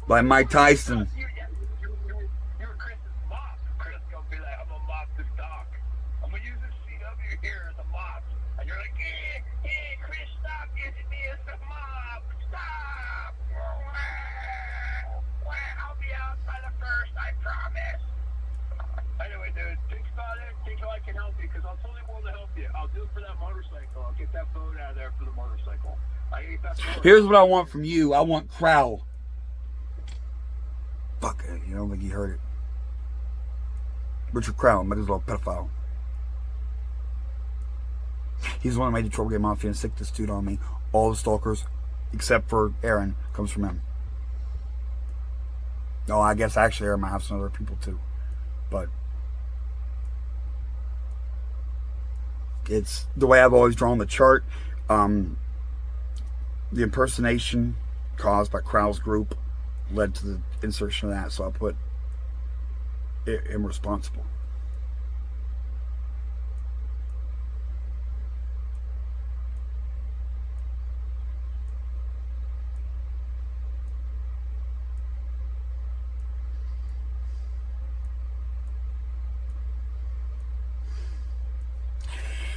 Like Mike Tyson. You're Chris's mop. Chris gonna be like, I'm gonna mop this dock. I'm gonna use this CW here as a mop. And you're like, Chris, stop using me as a mop. Stop. I'll be out by the first, I promise. Anyway, dude, think about it. Think how I can help you, because I'll totally willing to help you. I'll do it for that motorcycle. I'll get that boat out of there for the motorcycle. I ain't that boat. Here's what I want from you. I want Crowl. Fuck it. You don't think he heard it. Richard Crowl, might as well pedophile. He's the one who made the Trouble Game Mafia and sick this dude on me. All the stalkers, except for Aaron, comes from him. No, I guess actually Aaron might have some other people too. But it's the way I've always drawn the chart. The impersonation caused by Crowell's group led to the insertion of that, so I put him responsible.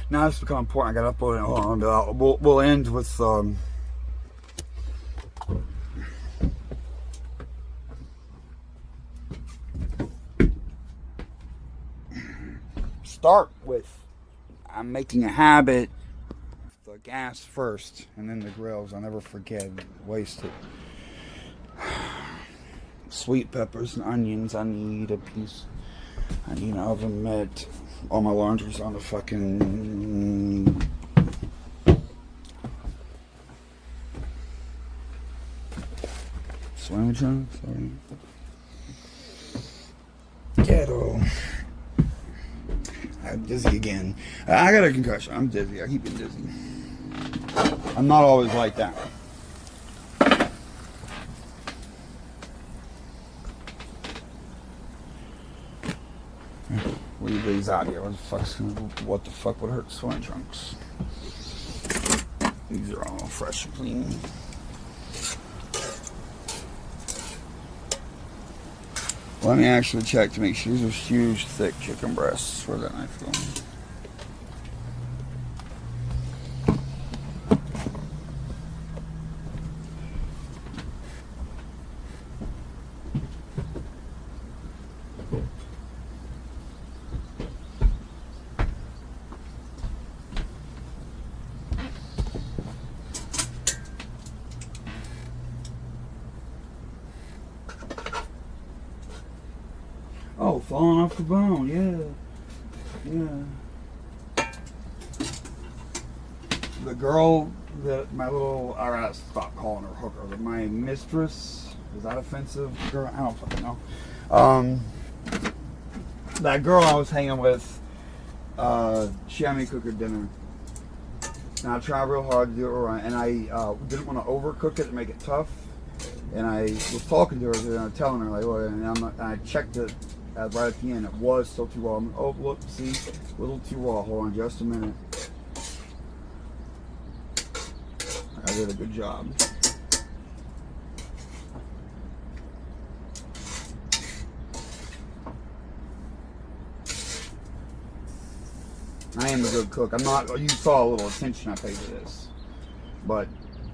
Now it's become important. I got to upload it. Hold on. We'll end with start with I'm making a habit. The gas first, and then the grills. I'll never forget. Waste it. Sweet peppers and onions. I need a piece. I need an oven mitt. All my laundry's on the fucking sandwich on. Sorry. Ghetto. I'm dizzy again. I got a concussion. I'm dizzy. I keep getting dizzy. I'm not always like that. Leave these out here. What the fuck would hurt swimming trunks? These are all fresh and clean. Let me actually check to make sure these are huge, thick chicken breasts. Where's that knife going? Oh, falling off the bone, yeah. The girl that my little, I gotta stop calling her hooker, but my mistress, is that offensive? Girl, I don't fucking know. That girl I was hanging with, she had me cook her dinner. And I tried real hard to do it right, and I didn't want to overcook it and make it tough. And I was talking to her and I was telling her, like, well, and I checked it. Right at the end, it was still too raw. Oh, look, see, a little too raw. Hold on just a minute. I did a good job. I am a good cook. I'm not, you saw a little attention I paid to this. But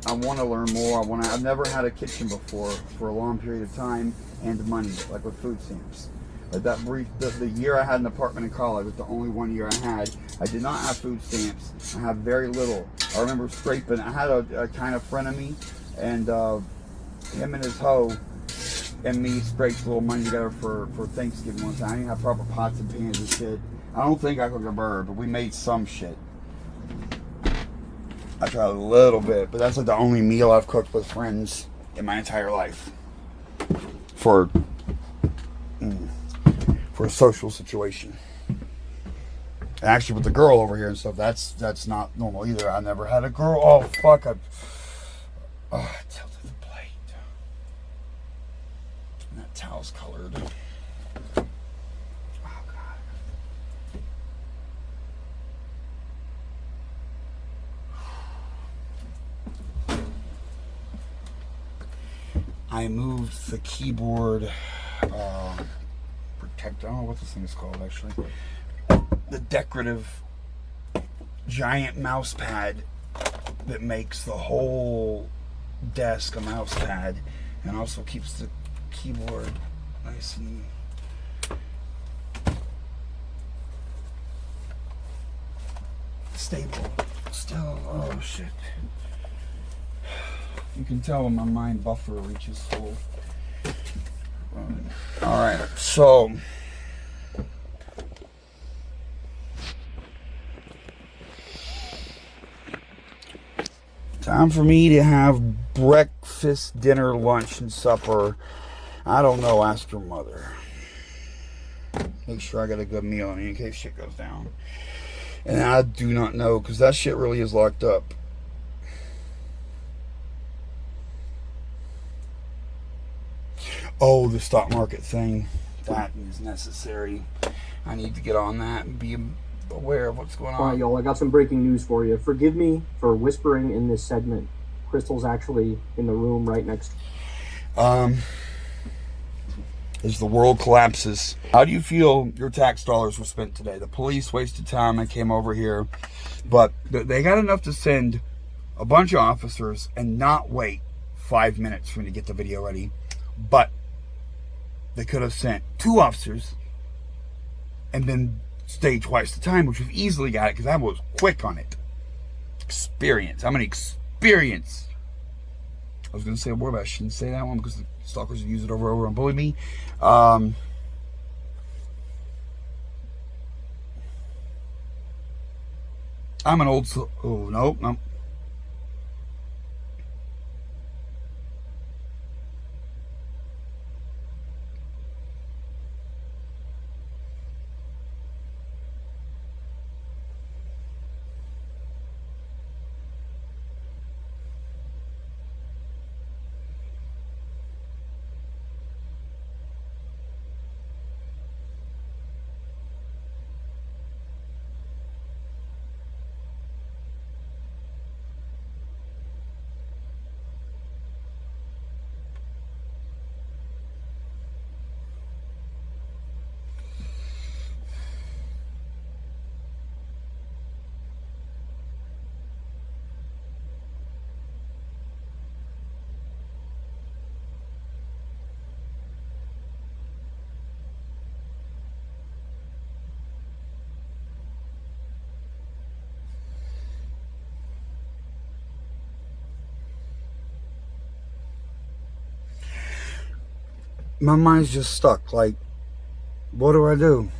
I want to learn more. I've never had a kitchen before for a long period of time and money, like with food stamps. Like that brief, the year I had an apartment in college was the only 1 year I had. I did not have food stamps. I had very little. I remember scraping. I had a kind of friend of me, and him and his hoe and me scraped a little money together for Thanksgiving one time. I didn't have proper pots and pans and shit. I don't think I cooked a bird, but we made some shit. I tried a little bit, but that's like the only meal I've cooked with friends in my entire life. For a social situation. And actually with the girl over here and stuff, that's not normal either. I never had a girl. Oh fuck, I tilted the plate. towel's colored. Oh, God. I moved the keyboard protector. I don't know what this thing is called, actually. The decorative giant mouse pad that makes the whole desk a mouse pad and also keeps the keyboard nice and stable. Still, oh shit. You can tell when my mind buffer reaches full. Alright, so time for me to have breakfast, dinner, lunch, and supper. I don't know, ask your mother. Make sure I got a good meal in case shit goes down. And I do not know, because that shit really is locked up. Oh, the stock market thing. That is necessary. I need to get on that and be aware of what's going on. All right, y'all, I got some breaking news for you. Forgive me for whispering in this segment. Crystal's actually in the room right next. As the world collapses, how do you feel your tax dollars were spent today? The police wasted time and came over here, but they got enough to send a bunch of officers and not wait 5 minutes for me to get the video ready. But they could have sent 2 officers and then stayed twice the time, which we've easily got it because I was quick on it. Experience. I'm an experience. I was going to say a word, but I shouldn't say that one because the stalkers have used it over and over and bullied me. I'm an old... Oh, no. My mind's just stuck. Like, what do I do?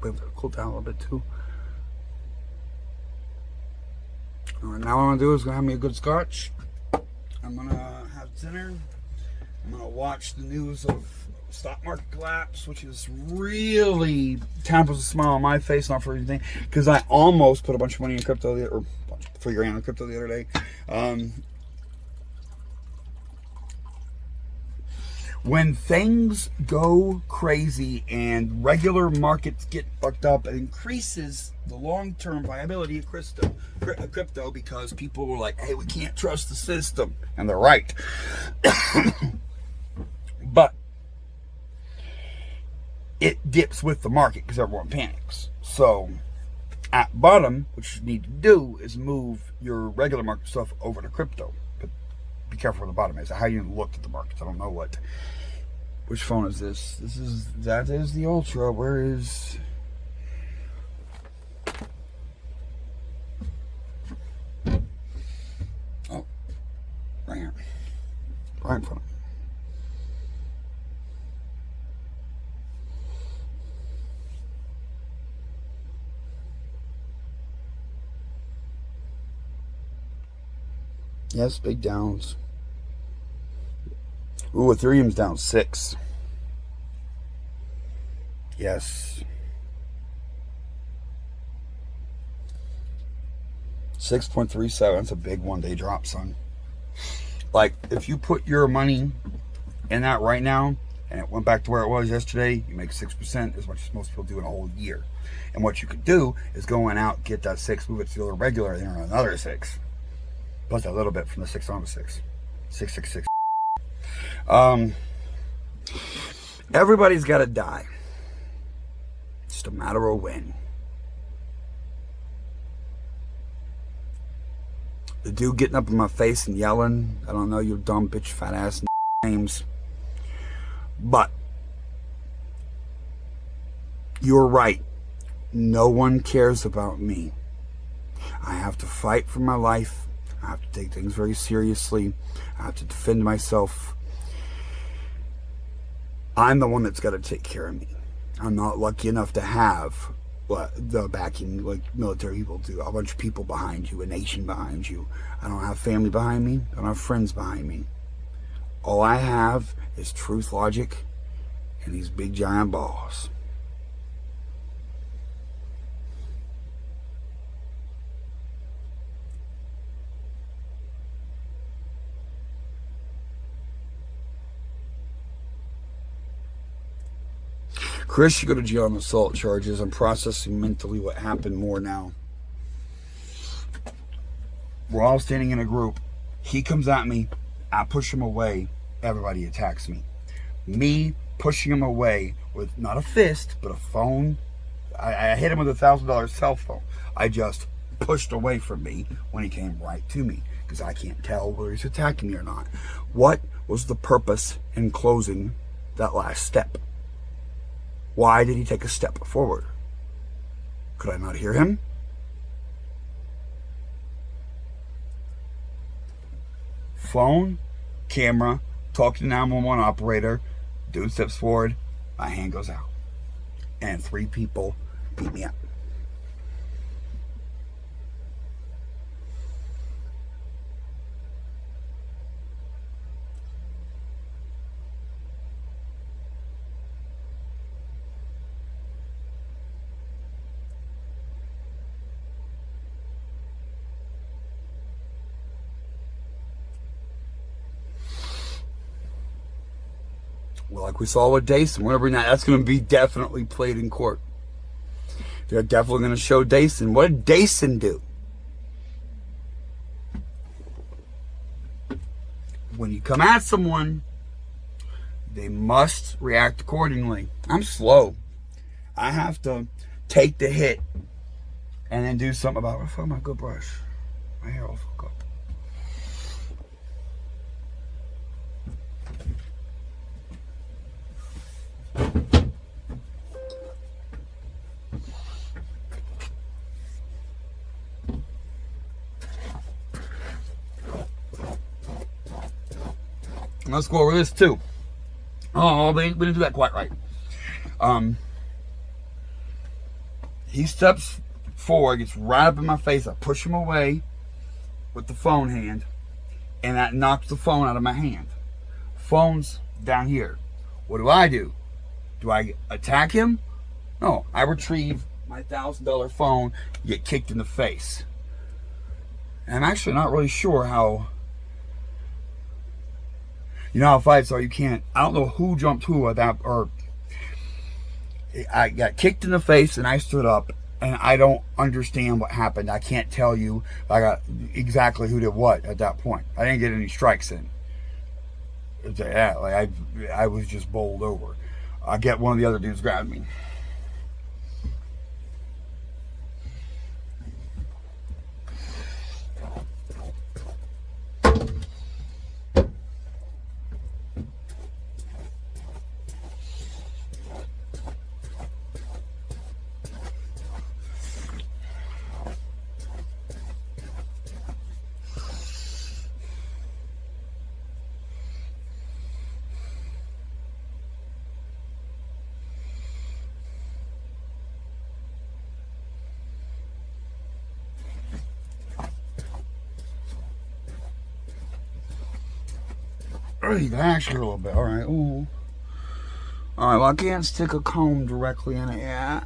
Wait, cool down a little bit too. All right, now what I'm gonna do is gonna have me a good scotch. I'm gonna have dinner. I'm gonna watch the news of stock market collapse, which is really puts a smile on my face, not for anything, because I almost put a bunch of money in crypto, or $3,000 in crypto the other day. When things go crazy and regular markets get fucked up, it increases the long-term viability of crypto because people were like, hey, we can't trust the system. And they're right. But it dips with the market because everyone panics. So at bottom, what you need to do is move your regular market stuff over to crypto. But be careful where the bottom is. How you look at the markets. I don't know what. Which phone is this? That is the Ultra. Where is... Oh. Right here. Right in front of me. Yes, big downs. Ooh, Ethereum's down 6. Yes. 6.37. That's a big one-day drop, son. Like, if you put your money in that right now, and it went back to where it was yesterday, you make 6% as much as most people do in a whole year. And what you could do is go out, get that 6, move it to the regular, and then another 6. Plus a little bit from the 6 on the 6. 666. Everybody's got to die. It's just a matter of when. The dude getting up in my face and yelling, I don't know your dumb bitch fat ass names. But you're right. No one cares about me. I have to fight for my life. I have to take things very seriously. I have to defend myself. I'm the one that's got to take care of me. I'm not lucky enough to have the backing like military people do. A bunch of people behind you, a nation behind you. I don't have family behind me. I don't have friends behind me. All I have is truth, logic, and these big giant balls. Chris, you go to jail on assault charges. I'm processing mentally what happened more now. We're all standing in a group. He comes at me. I push him away. Everybody attacks me. Me pushing him away with not a fist, but a phone. I hit him with $1,000 cell phone. I just pushed away from me when he came right to me because I can't tell whether he's attacking me or not. What was the purpose in closing that last step? Why did he take a step forward? Could I not hear him? Phone, camera, talk to the 911 operator, dude steps forward, my hand goes out. And 3 people beat me up. Well, like we saw with Dason, whatever that's going to be definitely played in court. They're definitely going to show Dason. What did Dason do? When you come at someone, they must react accordingly. I'm slow. I have to take the hit and then do something about it. Oh, my good brush. My hair will fuck up. Let's go over this too. Oh, we didn't do that quite right. He steps forward, gets right up in my face. I push him away with the phone hand, and that knocks the phone out of my hand. Phone's down here. What do? Do I attack him? No, I retrieve my $1,000 phone, get kicked in the face. And I'm actually not really sure how. You know how fights are, you can't, I don't know who jumped who at that, or I got kicked in the face and I stood up and I don't understand what happened. I can't tell you I got exactly who did what at that point. I didn't get any strikes in. Yeah, like I was just bowled over. I get one of the other dudes grabbed me. Actually, a little bit. All right. Ooh. All right. Well, I can't stick a comb directly in it yet.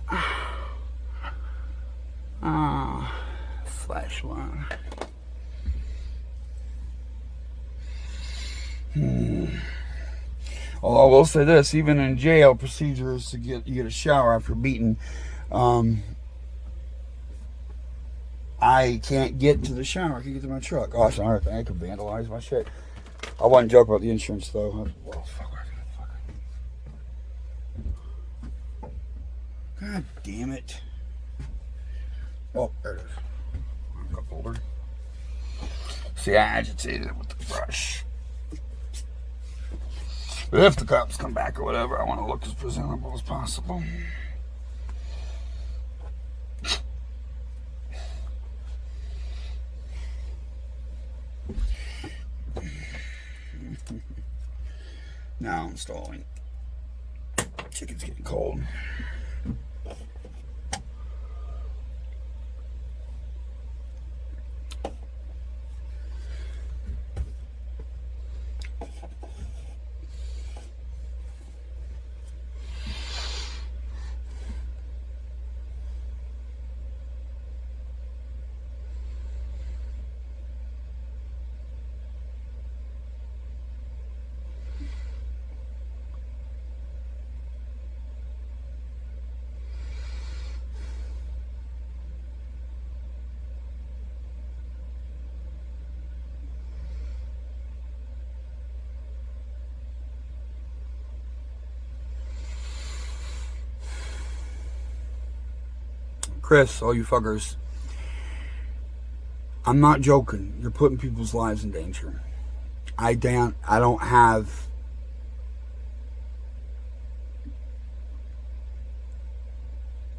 Flash one. Although I will say this, even in jail, procedure is to you get a shower after beating. I can't get to the shower. I can't get to my truck. Oh, that's another thing. I could vandalize my shit. I wasn't joking about the insurance, though. Well, fuck. God damn it. Oh, there it is. Cup holder. See, I agitated it with the brush. But if the cops come back or whatever, I want to look as presentable as possible. Now I'm stalling. Chicken's getting cold. Chris, all you fuckers, I'm not joking. You're putting people's lives in danger. I don't have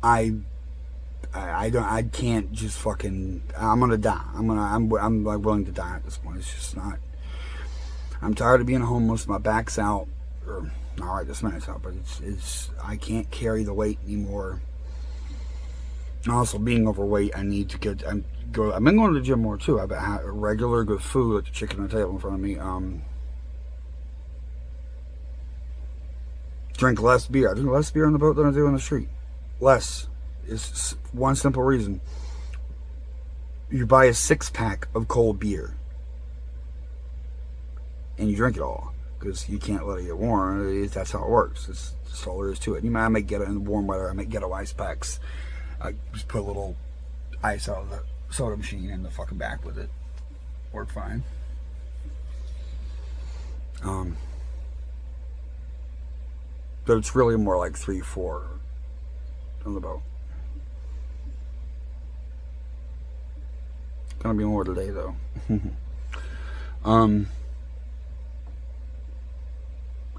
I can't just fucking, I'm gonna die. I'm like willing to die at this point. It's just not, I'm tired of being homeless. My back's out, or not right this minute it's out, but it's I can't carry the weight anymore. Also, being overweight, I need to get. I've been going to the gym more too. I've had regular good food, like the chicken on the table in front of me. Drink less beer. I drink less beer on the boat than I do on the street. Less is one simple reason. You buy a 6-pack of cold beer, and you drink it all because you can't let it get warm. That's how it works. That's all there is to it. I might get it in warm weather. I might get ice packs. I just put a little ice out of the soda machine in the fucking back with it. Worked fine. But it's really more like 3-4 on the boat. Gonna be more today though.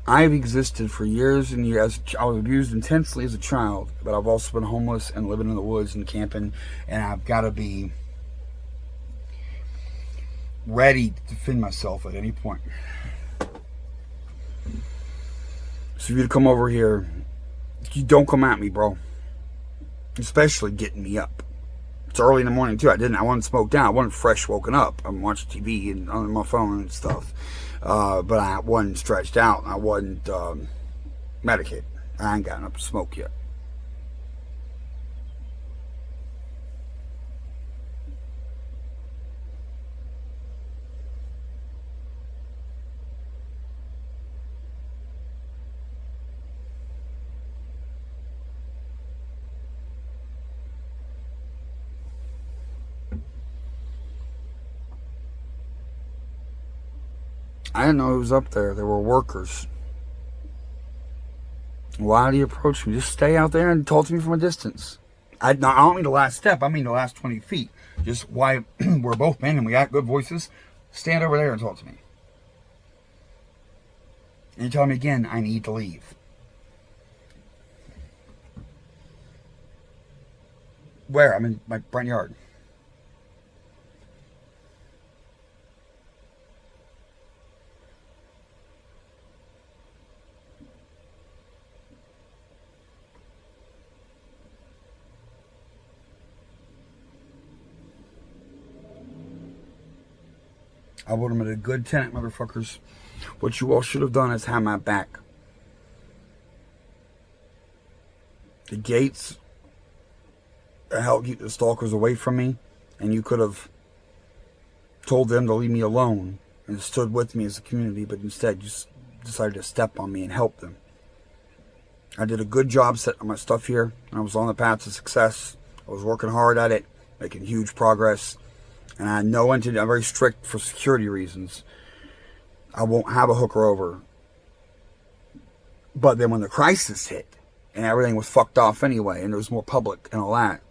I've existed for years and years. I was abused intensely as a child, but I've also been homeless and living in the woods and camping, and I've got to be ready to defend myself at any point. So if you to come over here, you don't come at me, bro. Especially getting me up. It's early in the morning too. I wasn't smoked out. I wasn't fresh woken up. I'm watching TV and on my phone and stuff. But I wasn't stretched out. I wasn't medicated. I ain't gotten up to smoke yet. I didn't know it was up there. There were workers. Why do you approach me? Just stay out there and talk to me from a distance. I don't mean the last step. I mean the last 20 feet. Just why we're both men and we got good voices. Stand over there and talk to me. And you tell me again, I need to leave. Where? I'm in my front yard. I would have been a good tenant, motherfuckers. What you all should have done is have my back. The gates help keep the stalkers away from me, and you could have told them to leave me alone and stood with me as a community, but instead just decided to step on me and help them. I did a good job setting my stuff here. I was on the path to success. I was working hard at it, making huge progress. And I know I'm very strict for security reasons. I won't have a hooker over. But then when the crisis hit, and everything was fucked off anyway, and there was more public and all that,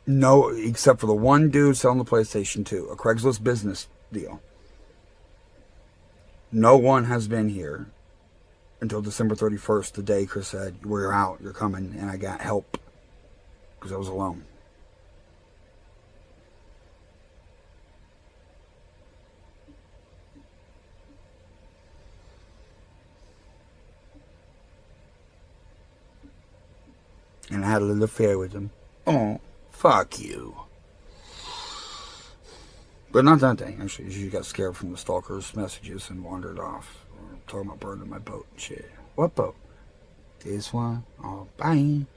no, except for the one dude selling the PlayStation 2, a Craigslist business deal. No one has been here until December 31st, the day Chris said, we're out, you're coming, and I got help because I was alone. And I had a little affair with him. Oh, fuck you. But not that day. Actually, she got scared from the stalker's messages and wandered off. Talking about burning my boat and shit. What boat? This one? Oh, bye.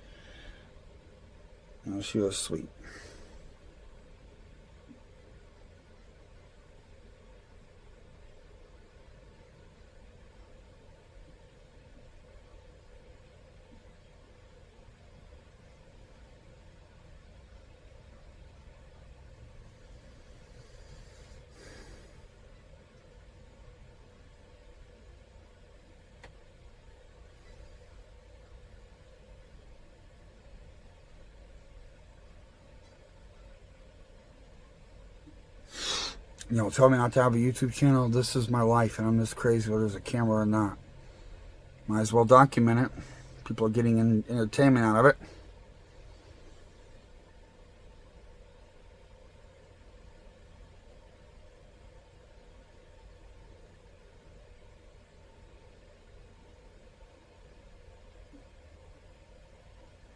No, she was sweet. You know, tell me not to have a YouTube channel. This is my life, and I'm this crazy whether there's a camera or not. Might as well document it. People are getting entertainment out of it.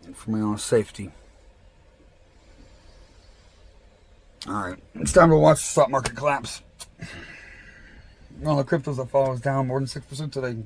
And for my own safety. Alright, it's time to watch the stock market collapse. All the cryptos I follow is down more than 6% today.